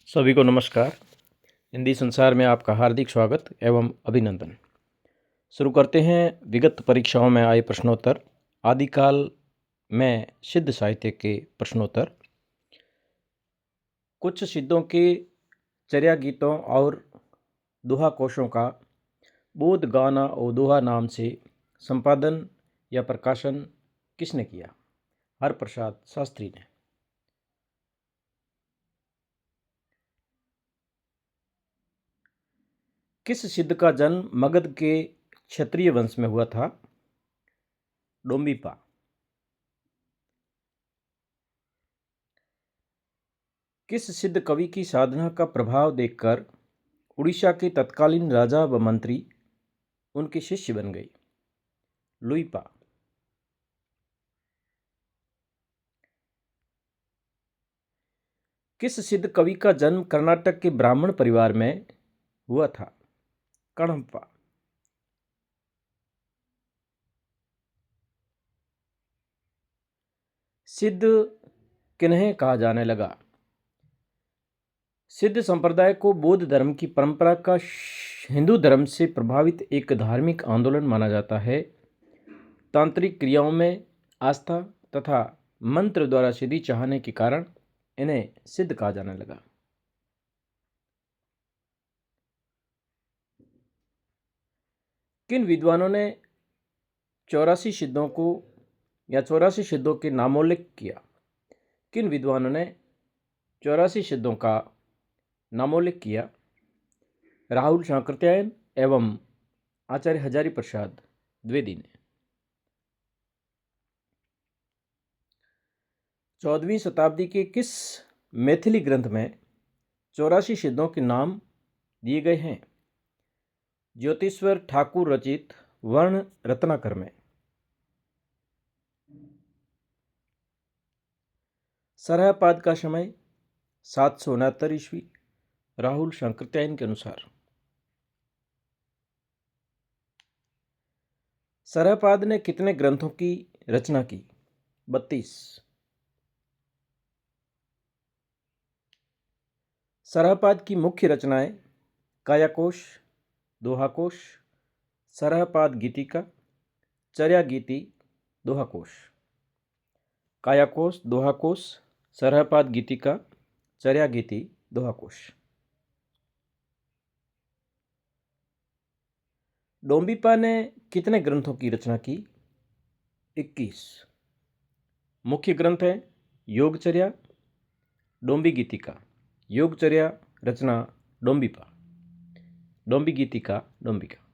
सभी को नमस्कार। हिंदी संसार में आपका हार्दिक स्वागत एवं अभिनंदन। शुरू करते हैं विगत परीक्षाओं में आए प्रश्नोत्तर। आदिकाल में सिद्ध साहित्य के प्रश्नोत्तर। कुछ सिद्धों के चर्या गीतों और दोहा कोशों का बोध गाना और दोहा नाम से संपादन या प्रकाशन किसने किया? हरप्रसाद शास्त्री ने। किस सिद्ध का जन्म मगध के क्षत्रिय वंश में हुआ था? डोम्बिपा। किस सिद्ध कवि की साधना का प्रभाव देखकर उड़ीसा के तत्कालीन राजा व मंत्री उनके शिष्य बन गए? लुइपा। किस सिद्ध कवि का जन्म कर्नाटक के ब्राह्मण परिवार में हुआ था? कणप्पा। सिद्ध किन्हें कहा जाने लगा? सिद्ध संप्रदाय को बौद्ध धर्म की परंपरा का हिंदू धर्म से प्रभावित एक धार्मिक आंदोलन माना जाता है। तांत्रिक क्रियाओं में आस्था तथा मंत्र द्वारा सिद्धि चाहने के कारण इन्हें सिद्ध कहा जाने लगा। किन विद्वानों ने 84 सिद्धों को या 84 सिद्धों के नामोल्लेख किया? किन विद्वानों ने 84 सिद्धों का नामोल्लेख किया? राहुल शांकृत्यायन एवं आचार्य हजारी प्रसाद द्विवेदी ने। 14वीं शताब्दी के किस मैथिली ग्रंथ में 84 सिद्धों के नाम दिए गए हैं? ज्योतिश्वर ठाकुर रचित वर्ण रत्नाकर में। सरहपाद का समय 769 ईस्वी राहुल शांकृत्यायन के अनुसार। सरहपाद ने कितने ग्रंथों की रचना की? 32। सरहपाद की मुख्य रचनाएं कायाकोश, दोहाकोश, सरहपाद गीतिका, चर्या गीति, दोहाकोश। कायाकोश, दोहाकोश, सरहपाद गीतिका, चर्या गीति, दोहाकोश। डोम्बिपा ने कितने ग्रंथों की रचना की? 21। मुख्य ग्रंथ है योगचर्या, डोम्बी गीतिका। योगचर्या रचना डोम्बिपा, डोम्बी गीतिका डोम्बिका,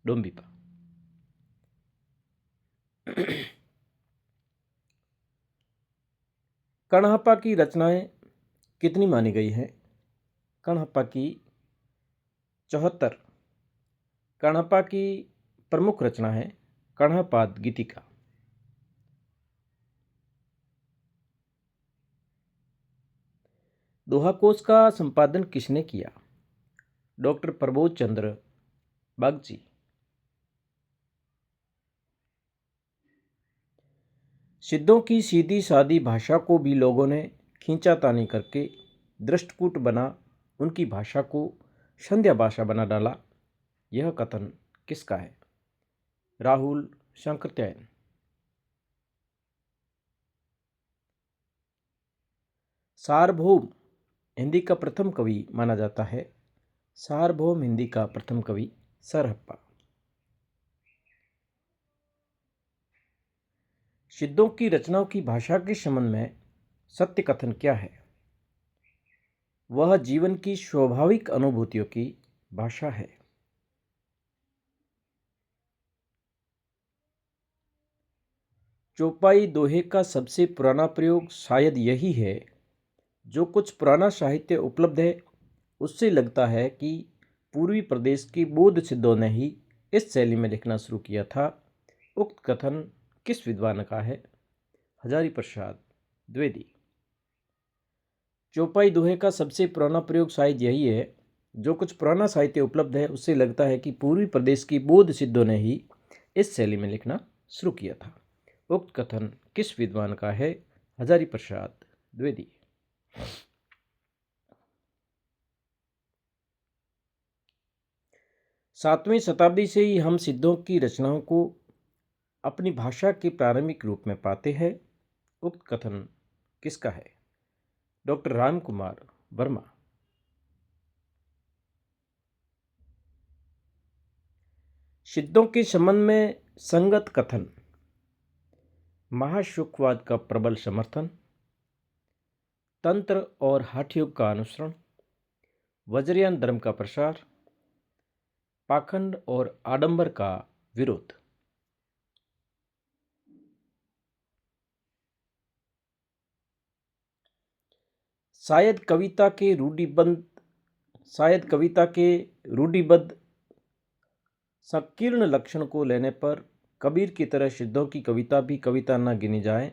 डोम्बिपा। कणहप्पा की रचनाएं कितनी मानी गई हैं? कणहप्पा की 74। कणहप्पा की प्रमुख रचना है कणहपाद गीतिका। दोहाकोश का संपादन किसने किया? डॉक्टर प्रबोध चंद्र बागची। सिद्धों की सीधी सादी भाषा को भी लोगों ने खींचातानी करके दृष्टकूट बना उनकी भाषा को संध्या भाषा बना डाला। यह कथन किसका है? राहुल शांकृत्यायन। सार्वभौम हिंदी का प्रथम कवि माना जाता है। सार्वभौम हिंदी का प्रथम कवि सरहप्पा। सिद्धों की रचनाओं की भाषा के संबंध में सत्य कथन क्या है? वह जीवन की स्वाभाविक अनुभूतियों की भाषा है। चौपाई दोहे का सबसे पुराना प्रयोग शायद यही है। जो कुछ पुराना साहित्य उपलब्ध है उससे लगता है कि पूर्वी प्रदेश के बौद्ध सिद्धों ने ही इस शैली में लिखना शुरू किया था। उक्त कथन किस विद्वान का है? हजारी प्रसाद द्विवेदी। चौपाई दोहे का सबसे पुराना प्रयोग शायद यही है। जो कुछ पुराना साहित्य उपलब्ध है उससे लगता है कि पूर्वी प्रदेश की बौद्ध सिद्धों ने ही इस शैली में लिखना शुरू किया था। उक्त कथन किस विद्वान का है? हजारी प्रसाद द्विवेदी। 7वीं शताब्दी से ही हम सिद्धों की रचनाओं को अपनी भाषा के प्रारंभिक रूप में पाते हैं। उक्त कथन किसका है? डॉक्टर राम कुमार वर्मा। सिद्धों के संबंध में संगत कथन: महाशुकवाद का प्रबल समर्थन, तंत्र और हठ योग का अनुसरण, वज्रयान धर्म का प्रसार, पाखंड और आडंबर का विरोध। शायद कविता के रूढ़िबद्ध संकीर्ण लक्षण को लेने पर कबीर की तरह सिद्धों की कविता भी कविता न गिनी जाए,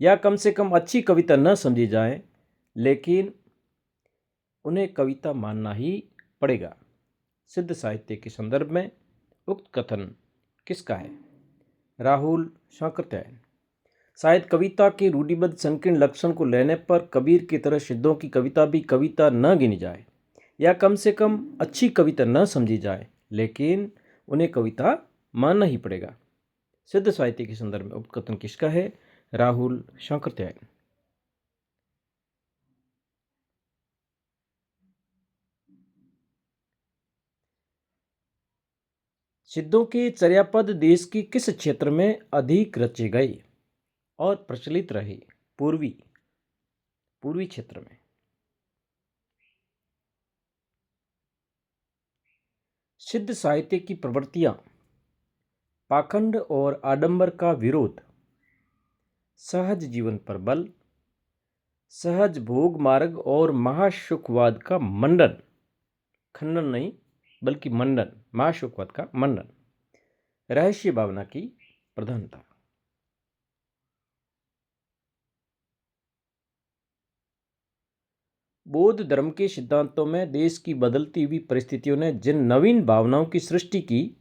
या कम से कम अच्छी कविता न समझी जाए, लेकिन उन्हें कविता मानना ही पड़ेगा। सिद्ध साहित्य के संदर्भ में उक्त कथन किसका है? राहुल शांकरत्यायन। शायद कविता के रूढ़िबद्ध संकीर्ण लक्षण को लेने पर कबीर की तरह सिद्धों की कविता भी कविता न गिनी जाए, या कम से कम अच्छी कविता न समझी जाए, लेकिन उन्हें कविता मानना ही पड़ेगा। सिद्ध साहित्य के संदर्भ में उक्त कथन किसका है? राहुल शांकरत्यायन। सिद्धों के चर्यापद देश की किस क्षेत्र में अधिक रचे गए और प्रचलित रहे? पूर्वी क्षेत्र में। सिद्ध साहित्य की प्रवृत्तियां: पाखंड और आडंबर का विरोध, सहज जीवन पर बल, सहज भोग मार्ग और महाशुकवाद का मंडन, खंडन नहीं बल्कि मंडन, महाशुकवाद का मंडन, रहस्य भावना की प्रधानता। बौद्ध धर्म के सिद्धांतों में देश की बदलती हुई परिस्थितियों ने जिन नवीन भावनाओं की सृष्टि की,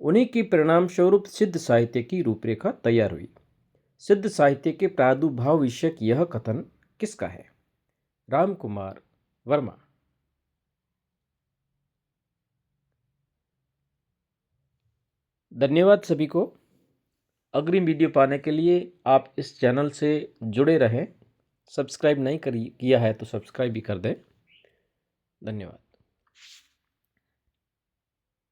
उन्हीं के परिणाम स्वरूप सिद्ध साहित्य की रूपरेखा तैयार हुई। सिद्ध साहित्य के प्रादुर्भाव विषयक यह कथन किसका है? राम कुमार वर्मा। धन्यवाद सभी को। अग्रिम वीडियो पाने के लिए आप इस चैनल से जुड़े रहें। सब्सक्राइब नहीं किया है तो सब्सक्राइब भी कर दें। धन्यवाद।